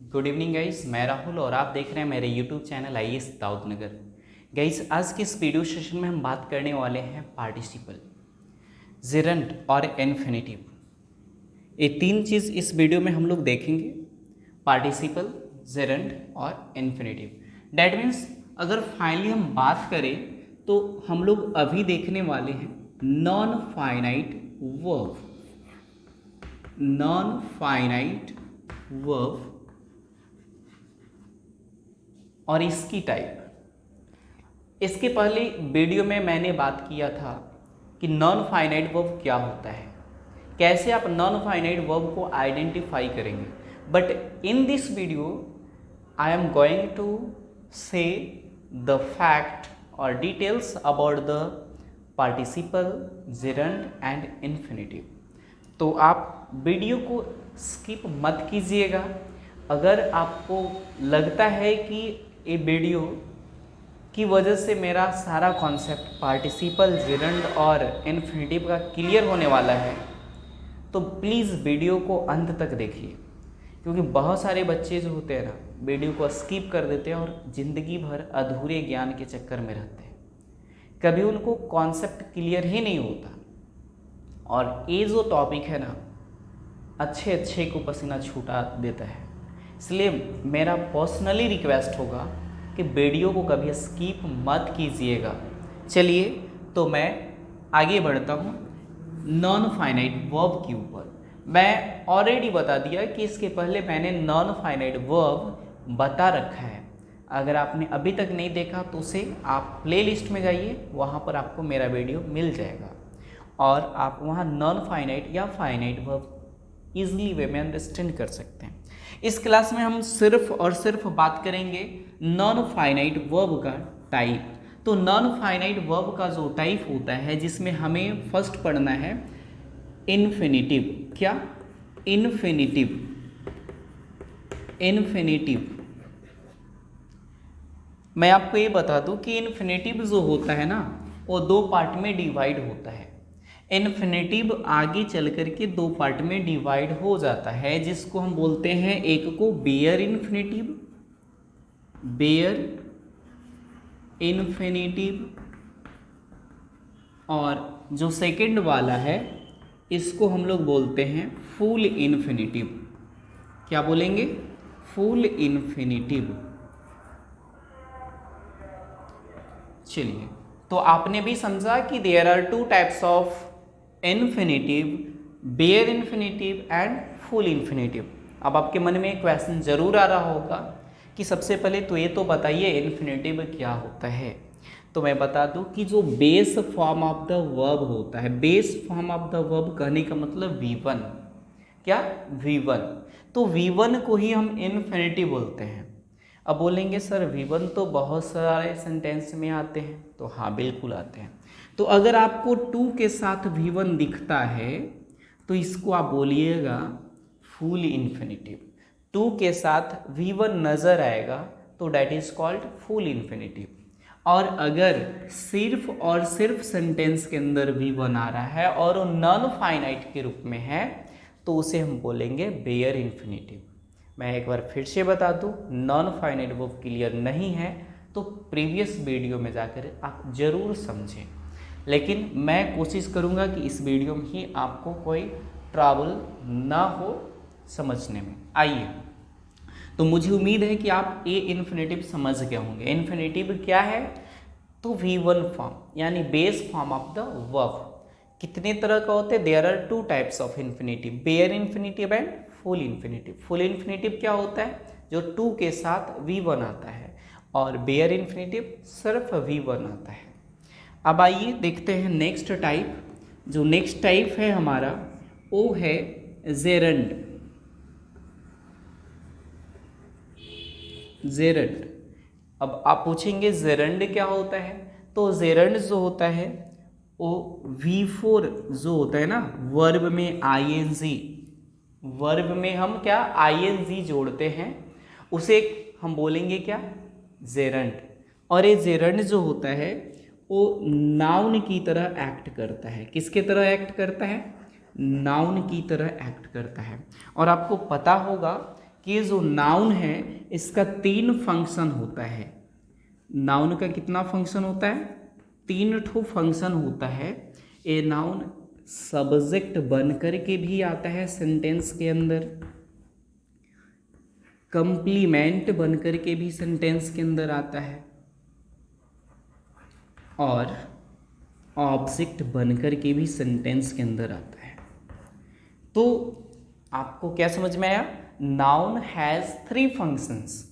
Good evening guys, मैं राहुल और आप देख रहे हैं मेरे YouTube channel IAS Daudnagar. Guys, आज के इस वीडियो सेशन में हम बात करने वाले हैं पार्टिसिपल, जेरंड और इन्फिनेटिव। ये तीन चीज़ इस वीडियो में हम लोग देखेंगे, पार्टिसिपल, जेरंड और इन्फिनेटिव। डैट मीन्स अगर फाइनली हम बात करें तो हम लोग अभी देखने वाले हैं non finite verb. Non finite verb और इसकी टाइप। इसके पहले वीडियो में मैंने बात किया था कि नॉन फाइनाइट वर्ब क्या होता है, कैसे आप नॉन फाइनाइट वर्ब को आइडेंटिफाई करेंगे। But in this video I am going to say the fact और details about the participle, gerund and infinitive. तो आप वीडियो को स्किप मत कीजिएगा। अगर आपको लगता है कि ये वीडियो की वजह से मेरा सारा कॉन्सेप्ट पार्टिसिपल, जेरंड और इन्फिनेटिव का क्लियर होने वाला है, तो प्लीज़ वीडियो को अंत तक देखिए, क्योंकि बहुत सारे बच्चे जो होते हैं ना, वीडियो को स्किप कर देते हैं और ज़िंदगी भर अधूरे ज्ञान के चक्कर में रहते हैं। कभी उनको कॉन्सेप्ट क्लियर ही नहीं होता। और ये जो टॉपिक है ना, अच्छे को पसीना छूटा देता है। इसलिए मेरा पर्सनली रिक्वेस्ट होगा कि वीडियो को कभी स्किप मत कीजिएगा। चलिए तो मैं आगे बढ़ता हूँ नॉन फाइनाइट वर्ब के ऊपर। मैं ऑलरेडी बता दिया कि इसके पहले मैंने नॉन फाइनाइट वर्ब बता रखा है। अगर आपने अभी तक नहीं देखा तो उसे आप प्लेलिस्ट में जाइए, वहाँ पर आपको मेरा वीडियो मिल जाएगा और आप वहाँ नॉन फाइनाइट या फाइनाइट वर्ब ईजिली वे में अंडरस्टैंड कर सकते हैं। इस क्लास में हम सिर्फ और सिर्फ बात करेंगे नॉन फाइनाइट वर्ब का टाइप। तो नॉन फाइनाइट वर्ब का जो टाइप होता है, जिसमें हमें फर्स्ट पढ़ना है इन्फिनेटिव। क्या? इन्फिनेटिव। इन्फिनेटिव। मैं आपको ये बता दूं कि इन्फिनेटिव जो होता है ना, वो दो पार्ट में डिवाइड होता है। इन्फिनेटिव आगे चल करके दो पार्ट में डिवाइड हो जाता है, जिसको हम बोलते हैं, एक को बेयर इन्फिनेटिव, बेयर इन्फिनेटिव, और जो सेकंड वाला है इसको हम लोग बोलते हैं फुल इन्फिनेटिव। क्या बोलेंगे? Full infinitive. चलिए, तो आपने भी समझा कि there are two types of infinitive, bare infinitive and full infinitive. अब आपके मन में एक क्वेश्चन जरूर आ रहा होगा कि सबसे पहले तो ये तो बताइए इन्फिनेटिव क्या होता है। तो मैं बता दूं कि जो base form of the verb होता है, base form of the verb कहने का मतलब V1। क्या? V1। तो V1 को ही हम इन्फिनेटिव बोलते हैं। अब बोलेंगे सर V1 तो बहुत सारे सेंटेंस में आते हैं। तो हाँ, बिल्कुल आते हैं। तो अगर आपको 2 के साथ V1 दिखता है तो इसको आप बोलिएगा फुल इन्फिनेटिव। 2 के साथ V1 नज़र आएगा तो that is called full infinitive. और अगर सिर्फ और सिर्फ सेंटेंस के अंदर V1 आ रहा है और वो नॉन फाइनाइट के रूप में है तो उसे हम बोलेंगे बेयर इन्फिनेटिव। मैं एक बार फिर से बता दूं, नॉन फाइनाइट वर्ब क्लियर नहीं है तो प्रीवियस वीडियो में जाकर आप जरूर समझें। लेकिन मैं कोशिश करूंगा कि इस वीडियो में ही आपको कोई ट्रबल ना हो समझने में। आइए, तो मुझे उम्मीद है कि आप ये इन्फिनेटिव समझ गए होंगे। इन्फिनेटिव क्या है? तो V1 फॉर्म यानी base form of the verb. कितने तरह का होते हैं? There are two types of infinitive, bare infinitive and full infinitive. Full infinitive क्या होता है? जो 2 के साथ V1 आता है, और बेयर इन्फिनेटिव सिर्फ V1 आता है। अब आइए देखते हैं नेक्स्ट टाइप। जो नेक्स्ट टाइप है हमारा वो है जेरंड। जेरंड। अब आप पूछेंगे जेरंड क्या होता है? तो जेरंड जो होता है वो V4 जो होता है ना, वर्ब में ING, वर्ब में हम क्या ING जोड़ते हैं, उसे हम बोलेंगे क्या? जेरंड। और ये जेरंड जो होता है वो नाउन की तरह एक्ट करता है। किसके तरह एक्ट करता है? नाउन की तरह एक्ट करता है। और आपको पता होगा कि जो नाउन है इसका 3 फंक्शन होता है। नाउन का कितना फंक्शन होता है? 3 ठो फंक्शन होता है। ए नाउन सब्जेक्ट बनकर के भी आता है सेंटेंस के अंदर, कंप्लीमेंट बनकर के भी सेंटेंस के अंदर आता है, और ऑब्जेक्ट बनकर के भी सेंटेंस के अंदर आता है। तो आपको क्या समझ में आया? Noun has 3 functions,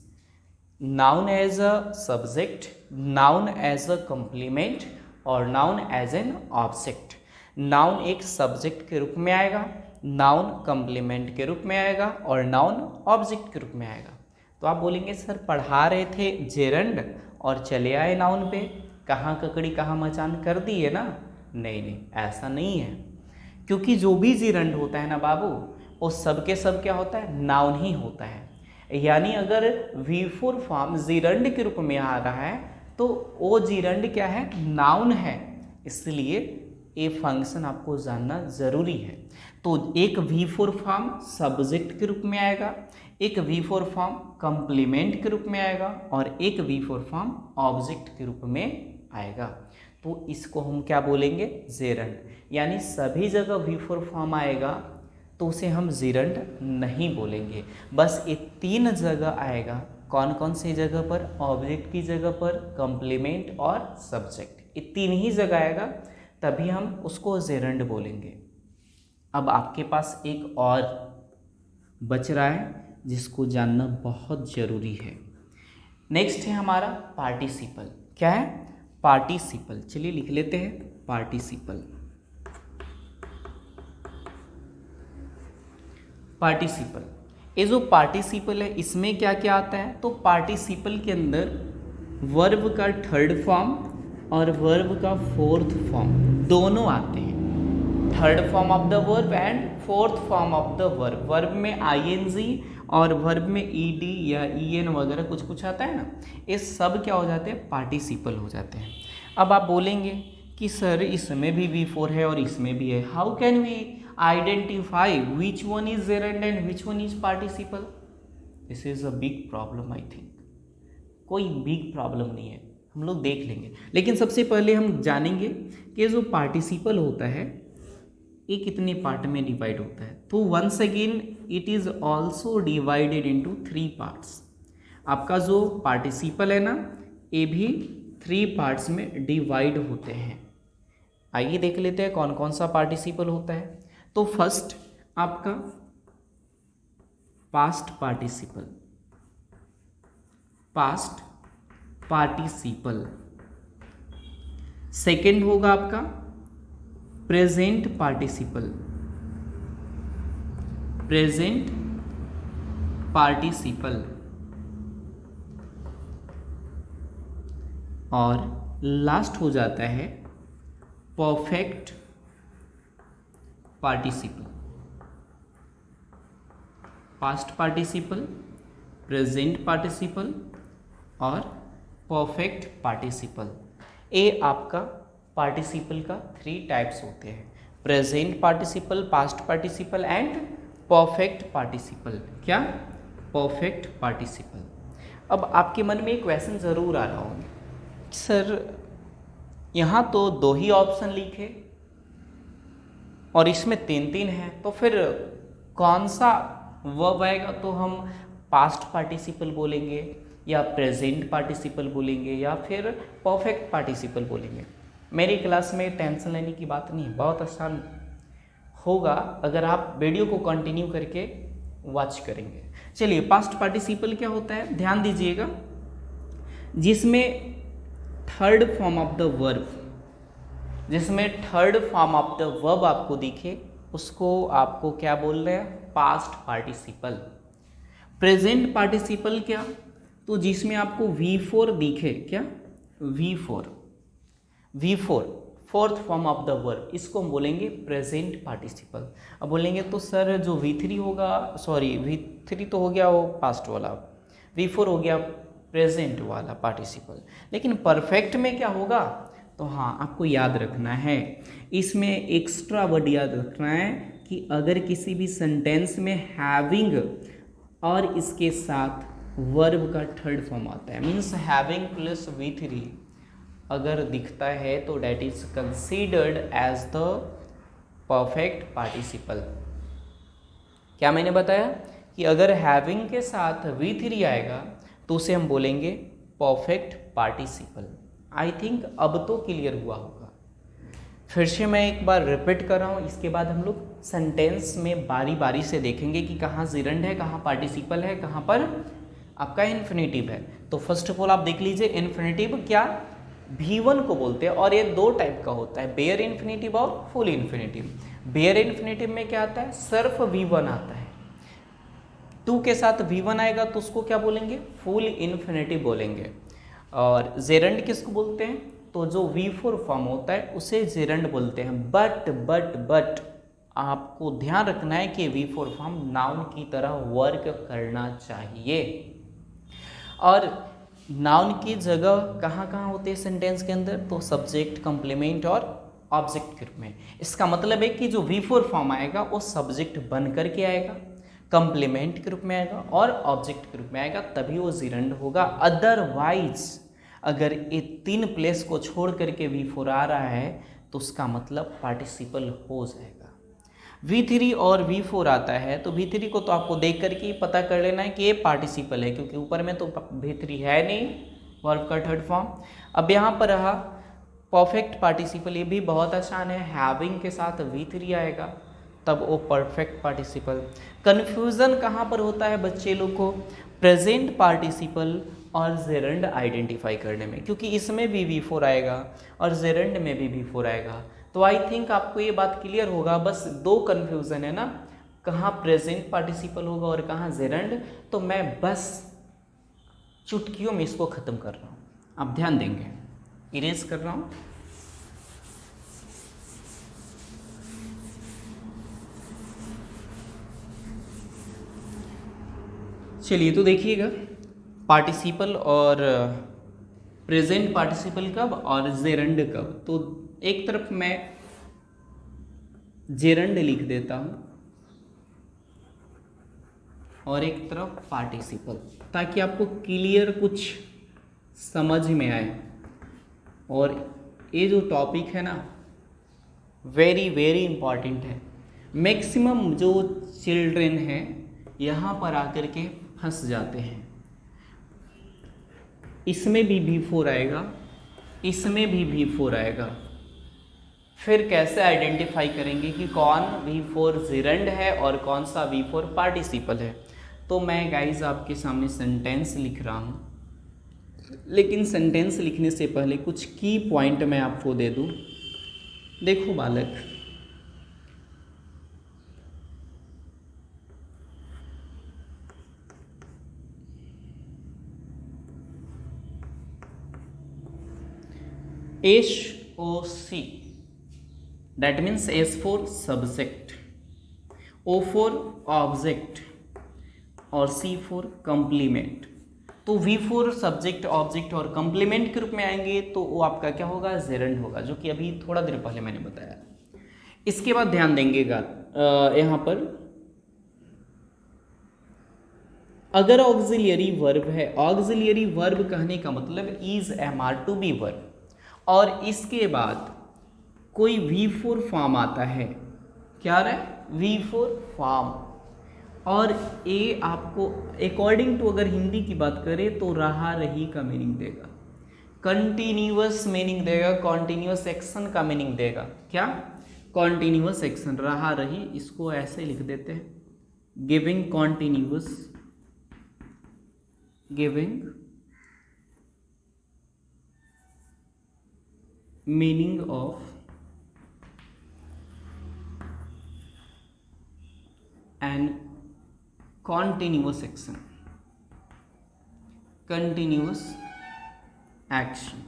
noun as a subject, noun as a complement और noun as an object. Noun एक सब्जेक्ट के रूप में आएगा, नाउन कंप्लीमेंट के रूप में आएगा और नाउन ऑब्जेक्ट के रूप में आएगा। तो आप बोलेंगे सर पढ़ा रहे थे जेरंड और चले आए नाउन पे, कहाँ ककड़ी कहाँ मचान कर दी है ना? नहीं नहीं, ऐसा नहीं है, क्योंकि जो भी जेरंड होता है ना बाबू, वो सब के सब क्या होता है? नाउन ही होता है। यानी अगर V4 फॉर्म जीरंड के रूप में आ रहा है तो वो जीरंड क्या है? नाउन है। इसलिए ये फंक्शन आपको जानना जरूरी है। तो एक V4 फॉर्म सब्जेक्ट के रूप में आएगा, एक V4 फॉर्म कंप्लीमेंट के रूप में आएगा और एक V4 फॉर्म ऑब्जेक्ट के रूप में आएगा। तो इसको हम क्या बोलेंगे? जेरंड। यानी सभी जगह V4 फॉर्म आएगा तो उसे हम जेरंड नहीं बोलेंगे, बस ये 3 जगह आएगा। कौन कौन सी जगह पर? ऑब्जेक्ट की जगह पर, कंप्लीमेंट और सब्जेक्ट, ये 3 ही जगह आएगा, तभी हम उसको जेरंड बोलेंगे। अब आपके पास एक और बच रहा है जिसको जानना बहुत ज़रूरी है। नेक्स्ट है हमारा पार्टिसिपल। क्या है? पार्टिसिपल। चलिए लिख लेते हैं पार्टिसिपल। पार्टिसिपल, ये जो पार्टिसिपल है इसमें क्या क्या आता है? तो पार्टिसिपल के अंदर वर्ब का 3rd फॉर्म और वर्ब का 4th फॉर्म दोनों आते हैं। 3rd form of the verb and 4th form of the verb. Verb में ing और वर्ब में ed या en वगैरह कुछ कुछ आता है ना, ये सब क्या हो जाते हैं? पार्टिसिपल हो जाते हैं। अब आप बोलेंगे कि सर इसमें भी V4 है और इसमें भी है, how can we identify which one is gerund and which one is participle? This is a big problem. I think कोई बिग प्रॉब्लम नहीं है, हम लोग देख लेंगे। लेकिन सबसे पहले हम जानेंगे कि जो पार्टिसिपल होता है ये कितने पार्ट में डिवाइड होता है। तो once again it is also divided into 3 parts. आपका जो पार्टिसिपल है ना, ये भी 3 पार्ट्स में डिवाइड होते हैं। आइए देख लेते हैं कौन कौन सा पार्टिसिपल होता है। तो फर्स्ट आपका past participle, past participle. Second होगा आपका प्रेजेंट पार्टिसिपल, प्रेजेंट पार्टिसिपल। और लास्ट हो जाता है perfect participle. Past participle, present participle और परफेक्ट पार्टिसिपल। ये आपका पार्टिसिपल का 3 टाइप्स होते हैं, present participle, past participle and perfect participle. क्या? Perfect participle. अब आपके मन में एक क्वेश्चन ज़रूर आ रहा होगा, सर यहाँ तो 2 ही ऑप्शन लिखे और इसमें 3 हैं, तो फिर कौन सा वर्ब आएगा? तो हम पास्ट पार्टिसिपल बोलेंगे या प्रेजेंट पार्टिसिपल बोलेंगे या फिर परफेक्ट पार्टिसिपल बोलेंगे? मेरी क्लास में टेंशन लेने की बात नहीं है, बहुत आसान होगा अगर आप वीडियो को कंटिन्यू करके वॉच करेंगे। चलिए, पास्ट पार्टिसिपल क्या होता है ध्यान दीजिएगा, जिसमें 3rd form of the verb, जिसमें 3rd form of the verb आपको दिखे उसको आपको क्या बोल रहे हैं? Past participle. प्रेजेंट पार्टिसिपल क्या? तो जिसमें आपको V4 दिखे, क्या? V4, 4th form of the verb, इसको हम बोलेंगे प्रेजेंट पार्टिसिपल। अब बोलेंगे तो सर जो V3 होगा, सॉरी V3 तो हो गया वो पास्ट वाला, V4 हो गया प्रेजेंट वाला पार्टिसिपल, लेकिन परफेक्ट में क्या होगा? तो हाँ, आपको याद रखना है, इसमें एक्स्ट्रा वर्ड याद रखना है कि अगर किसी भी सेंटेंस में हैविंग और इसके साथ वर्ब का थर्ड फॉर्म आता है, मीन्स हैविंग प्लस V3 अगर दिखता है तो that is considered as the perfect participle. क्या मैंने बताया कि अगर हैविंग के साथ V3 आएगा तो उसे हम बोलेंगे परफेक्ट पार्टिसिपल। आई थिंक अब तो क्लियर हुआ होगा। फिर से मैं एक बार रिपीट कर रहा हूँ, इसके बाद हम लोग सेंटेंस में बारी बारी से देखेंगे कि कहाँ जिरंड है, कहाँ पार्टिसिपल है, कहाँ पर आपका इन्फिनेटिव है। तो फर्स्ट ऑफ ऑल आप देख लीजिए, इन्फिनेटिव क्या V1 को बोलते हैं और ये दो टाइप का होता है, बेयर इन्फिनेटिव और फुल इन्फिनेटिव। बेयर इन्फिनेटिव में क्या आता है, सिर्फ V1 आता है। टू के साथ V1 आएगा तो उसको क्या बोलेंगे, फुल इन्फिनेटिव बोलेंगे। और जेरंड किसको बोलते हैं, तो जो V4 फॉर्म होता है उसे जेरंड बोलते हैं। बट आपको ध्यान रखना है कि V4 फॉर्म नाउन की तरह वर्क करना चाहिए। और नाउन की जगह कहाँ कहाँ होते हैं सेंटेंस के अंदर, तो सब्जेक्ट, कंप्लीमेंट और ऑब्जेक्ट के रूप में। इसका मतलब है कि जो V4 फॉर्म आएगा वो सब्जेक्ट बन करके आएगा, कंप्लीमेंट के रूप में आएगा और ऑब्जेक्ट के रूप में आएगा, तभी वो जिरंड होगा। अदरवाइज अगर ये तीन प्लेस को छोड़ करके V4 आ रहा है तो उसका मतलब पार्टिसिपल हो जाएगा। V3 और V4 आता है तो V3 को तो आपको देख करके पता कर लेना है कि ये पार्टिसिपल है, क्योंकि ऊपर में तो V3 है नहीं, वर्ब का थर्ड फॉर्म। अब यहाँ पर रहा परफेक्ट पार्टिसिपल, ये भी बहुत आसान है, हैविंग के साथ V3 आएगा तब वो परफेक्ट पार्टिसिपल। कन्फ्यूज़न कहाँ पर होता है बच्चे लोग को, प्रेजेंट पार्टिसिपल और जेरंड आइडेंटिफाई करने में, क्योंकि इसमें भी V4 आएगा और जेरंड में भी V4 आएगा। तो आई थिंक आपको ये बात क्लियर होगा। बस दो कन्फ्यूज़न है ना, कहाँ प्रेजेंट पार्टिसिपल होगा और कहाँ जेरंड, तो मैं बस चुटकियों में इसको ख़त्म कर रहा हूँ, आप ध्यान देंगे। इरेज कर रहा हूँ। चलिए तो देखिएगा, पार्टिसिपल और प्रेजेंट पार्टिसिपल कब और जेरंड कब। तो एक तरफ मैं जेरंड लिख देता हूं और एक तरफ पार्टिसिपल, ताकि आपको क्लियर कुछ समझ में आए। और ये जो टॉपिक है ना, वेरी वेरी इंपॉर्टेंट है। मैक्सिमम जो चिल्ड्रेन हैं यहाँ पर आकर के फंस जाते हैं। इसमें भी V4 आएगा, इसमें भी V4 आएगा, फिर कैसे आइडेंटिफाई करेंगे कि कौन V4 जिरंड है और कौन सा V4 पार्टिसिपल है। तो मैं गाइज आपके सामने सेंटेंस लिख रहा हूँ, लेकिन सेंटेंस लिखने से पहले कुछ की पॉइंट मैं आपको दे दूँ। देखो बालक, SOC, that means S for subject, O for object और C for complement। तो V4 सब्जेक्ट, ऑब्जेक्ट और कंप्लीमेंट के रूप में आएंगे तो वो आपका क्या होगा, जेरंड होगा, जो कि अभी थोड़ा देर पहले मैंने बताया। इसके बाद ध्यान देंगेगा यहाँ पर, अगर ऑक्सिलियरी वर्ब है, ऑक्सिलियरी वर्ब कहने का मतलब is MR to be verb, और इसके बाद कोई V4 फॉर्म आता है, क्या रहा है, V4 फॉर्म, और ये आपको अकॉर्डिंग टू अगर हिंदी की बात करें तो रहा रही का मीनिंग देगा, कंटिन्यूअस मीनिंग देगा, कॉन्टिन्यूअस एक्शन का मीनिंग देगा। क्या, कॉन्टिन्यूअस एक्शन, रहा रही, इसको ऐसे लिख देते हैं, giving continuous, giving meaning of an continuous action, continuous action।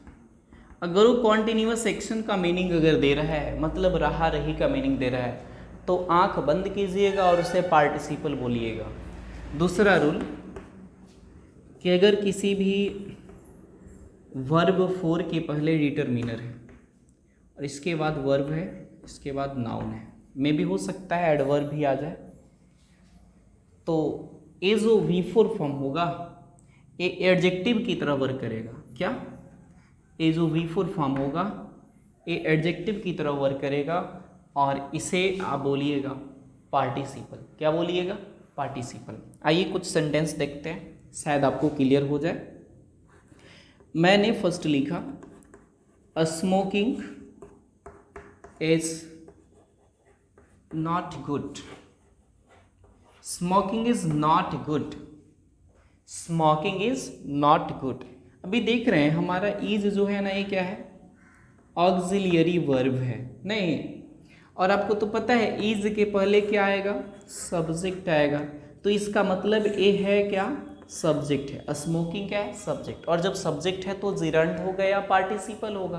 अगर वो कॉन्टिन्यूअस एक्शन का मीनिंग अगर दे रहा है, मतलब रहा रही का मीनिंग दे रहा है, तो आंख बंद कीजिएगा और उसे पार्टिसिपल बोलिएगा। दूसरा रूल कि अगर किसी भी वर्ब 4 के पहले डिटरमिनर है और इसके बाद वर्ब है, इसके बाद नाउन है, मे भी हो सकता है एडवर्ब भी आ जाए, तो ए जो V4 फॉर्म होगा ये एडजेक्टिव की तरह वर्क करेगा। क्या? ए जो V4 फॉर्म होगा ये एडजेक्टिव की तरह वर्क करेगा और इसे आप बोलिएगा पार्टिसिपल। क्या बोलिएगा? पार्टिसिपल। आइए कुछ सेंटेंस देखते हैं, शायद आपको क्लियर हो जाए। मैंने फर्स्ट लिखा smoking is not good. Smoking is not good. Smoking is not good. अभी देख रहे हैं हमारा इज जो है ना ये क्या है? ऑक्सिलियरी वर्ब है नहीं। और आपको तो पता है इज के पहले क्या आएगा? सब्जेक्ट आएगा। तो इसका मतलब ये है क्या? सब्जेक्ट है। स्मोकिंग क्या है? सब्जेक्ट। और जब सब्जेक्ट है तो जिरंड होगा या पार्टिसिपल होगा?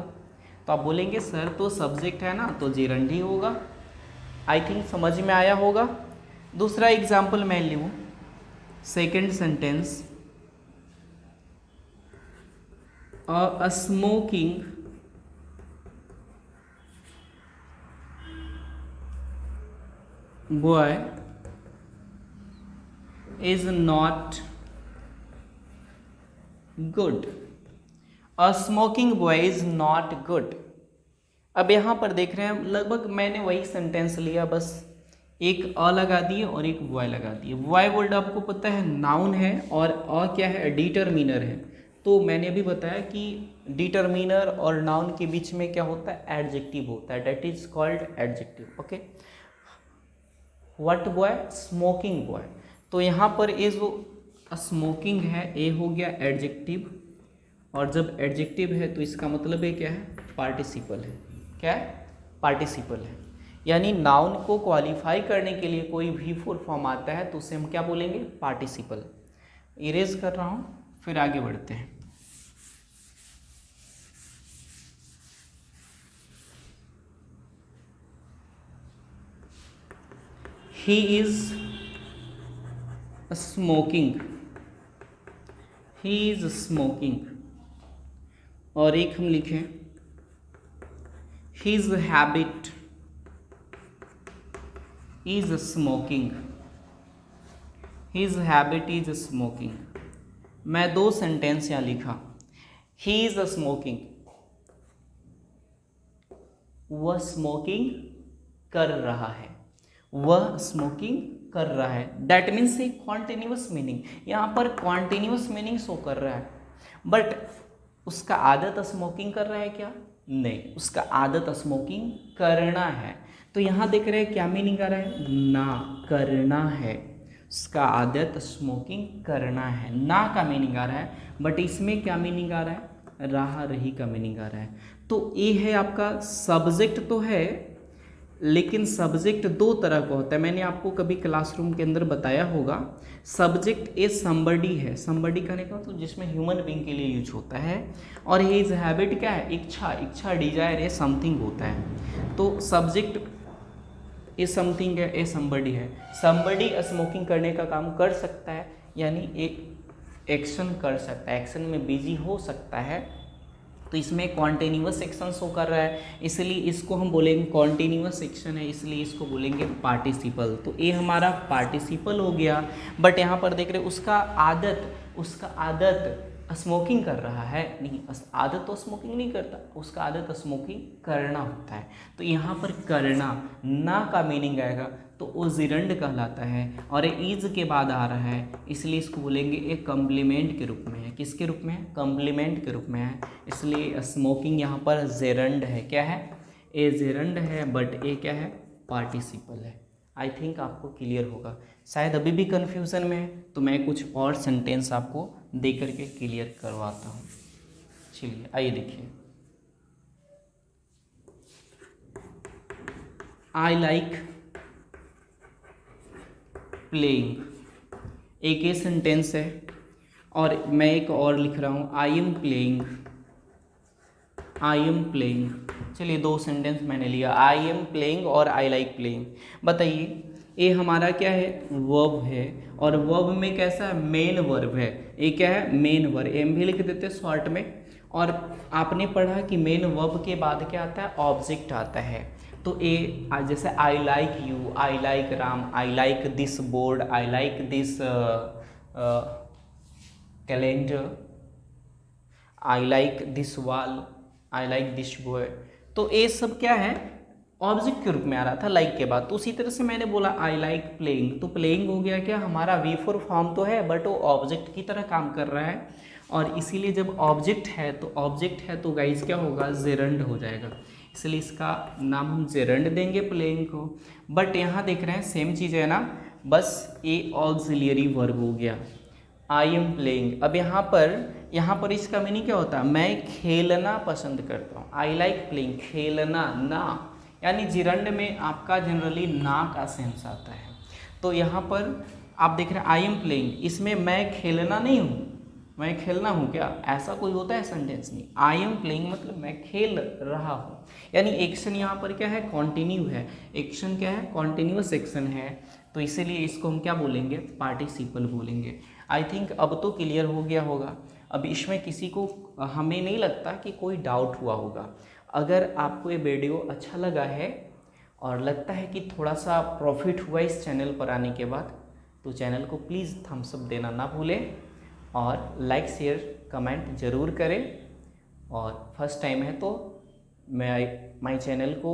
तो आप बोलेंगे सर तो सब्जेक्ट है ना तो जिरंड ही होगा। आई थिंक समझ में आया होगा। दूसरा एग्जाम्पल मैं लूँ, second sentence, a smoking boy is not good. A smoking boy is not good. अब यहाँ पर देख रहे हैं लगभग मैंने वही सेंटेंस लिया, बस एक अ लगा दिए और एक बॉय लगा दिए। बॉय वर्ड आपको पता है नाउन है और अ क्या है? डिटरमिनर है। तो मैंने अभी बताया कि डिटरमिनर और नाउन के बीच में क्या होता है? एडजेक्टिव होता है, that is called adjective. Okay, what boy? Smoking boy. तो यहाँ पर ये जो स्मोकिंग है ये हो गया एडजेक्टिव, और जब एडजेक्टिव है तो इसका मतलब ये क्या है? पार्टिसिपल है। क्या है? पार्टिसिपल है। यानी नाउन को क्वालिफाई करने के लिए कोई V4 फॉर्म आता है तो उसे हम क्या बोलेंगे? पार्टिसिपल। इरेज कर रहा हूँ, फिर आगे बढ़ते हैं। He is smoking. He is smoking. और एक हम लिखें his habit is smoking. His habit is smoking. मैं दो सेंटेंस यहाँ लिखा, ही इज स्मोकिंग, वह स्मोकिंग कर रहा है। वह स्मोकिंग कर रहा है, that means A continuous meaning. यहाँ पर कॉन्टिन्यूअस मीनिंग शो कर रहा है, बट उसका आदत स्मोकिंग कर रहा है क्या? नहीं, उसका आदत स्मोकिंग करना है। तो यहाँ देख रहे हैं क्या मीनिंग आ रहा है? ना करना है। उसका आदत स्मोकिंग करना है, ना का मीनिंग आ रहा है, बट इसमें क्या मीनिंग आ रहा है? रहा रही का मीनिंग आ रहा है। तो ये है आपका सब्जेक्ट तो है, लेकिन सब्जेक्ट दो तरह का होता है। मैंने आपको कभी क्लासरूम के अंदर बताया होगा, सब्जेक्ट ए समबडी है। समबडी कहने का मतलब जिसमें ह्यूमन बीइंग के लिए यूज होता है, और हिज हैबिट क्या है? इच्छा। इच्छा, डिजायर, ए समथिंग होता है। तो सब्जेक्ट ए समथिंग है, ए समबडी है। समबडी स्मोकिंग करने का काम कर सकता है, यानी एक एक्शन कर सकता है, एक्शन में बिजी हो सकता है। तो इसमें कॉन्टिन्यूअस एक्शन शो कर रहा है, इसलिए इसको हम बोलेंगे कॉन्टिन्यूअस एक्शन है, इसलिए इसको बोलेंगे पार्टिसिपल। तो ये हमारा पार्टिसिपल हो गया। बट यहाँ पर देख रहे उसका आदत स्मोकिंग कर रहा है, नहीं, आदत तो स्मोकिंग नहीं करता, उसका आदत स्मोकिंग करना होता है। तो यहाँ पर करना ना का मीनिंग आएगा तो वो जिरंड कहलाता है, और ये इज के बाद आ रहा है, इसलिए इसको बोलेंगे एक कम्प्लीमेंट के रूप में है। किसके रूप में है? कम्प्लीमेंट के रूप में है, इसलिए स्मोकिंग यहाँ पर जेरंड है। क्या है? ए जेरंड है, बट ए क्या है? पार्टिसिपल है। आई थिंक आपको क्लियर होगा। शायद अभी भी कन्फ्यूज़न में है तो मैं कुछ और सेंटेंस आपको दे करके क्लियर करवाता हूँ। चलिए आइए देखिए, आई लाइक प्लेइंग, एक ये सेंटेंस है, और मैं एक और लिख रहा हूँ I am playing. I am playing, चलिए दो सेंटेंस मैंने लिया, आई एम प्लेइंग और आई लाइक प्लेइंग। बताइए ये हमारा क्या है? वर्ब है, और वर्ब में कैसा है? मेन वर्ब है। ये क्या है? Main verb. एम भी लिख देते शॉर्ट में। और आपने पढ़ा कि मेन वर्ब के बाद क्या आता है? ऑब्जेक्ट आता है। तो ए जैसे I like you, I like Ram, I like this board, I like this calendar, I like this wall, I like this boy. तो ये सब क्या है, ऑब्जेक्ट के रूप में आ रहा था लाइक के बाद। तो उसी तरह से मैंने बोला आई लाइक प्लेइंग, तो प्लेइंग हो गया क्या, हमारा V4 फॉर्म तो है बट वो ऑब्जेक्ट की तरह काम कर रहा है, और इसीलिए जब ऑब्जेक्ट है तो गाइज क्या होगा, जेरंड हो जाएगा, इसलिए इसका नाम हम जेरंड देंगे प्लेइंग को। बट यहाँ देख रहे हैं सेम चीज़ है ना, बस ए ऑक्सिलियरी वर्ब हो गया, आई एम प्लेइंग। अब यहाँ पर इसका मीनिंग क्या होता है, मैं खेलना पसंद करता हूँ, आई लाइक प्लेइंग, खेलना ना, यानी जिरंड में आपका जनरली ना का सेंस आता है। तो यहाँ पर आप देख रहे हैं आई एम प्लेइंग, इसमें मैं खेलना नहीं हूँ, मैं खेलना हूँ क्या, ऐसा कोई होता है सेंटेंस नहीं। आई एम प्लेइंग मतलब मैं खेल रहा हूँ, यानी एक्शन यहाँ पर क्या है, कॉन्टिन्यू है, एक्शन क्या है, कॉन्टिन्यूअस एक्शन है, तो इसीलिए इसको हम क्या बोलेंगे, पार्टिसिपल बोलेंगे। आई थिंक अब तो क्लियर हो गया होगा। अब इसमें किसी को, हमें नहीं लगता कि कोई डाउट हुआ होगा। अगर आपको ये वीडियो अच्छा लगा है और लगता है कि थोड़ा सा प्रॉफिट हुआ इस चैनल पर आने के बाद, तो चैनल को प्लीज़ थम्स अप देना ना भूलें, और लाइक शेयर कमेंट ज़रूर करें, और फर्स्ट टाइम है तो मैं माई चैनल को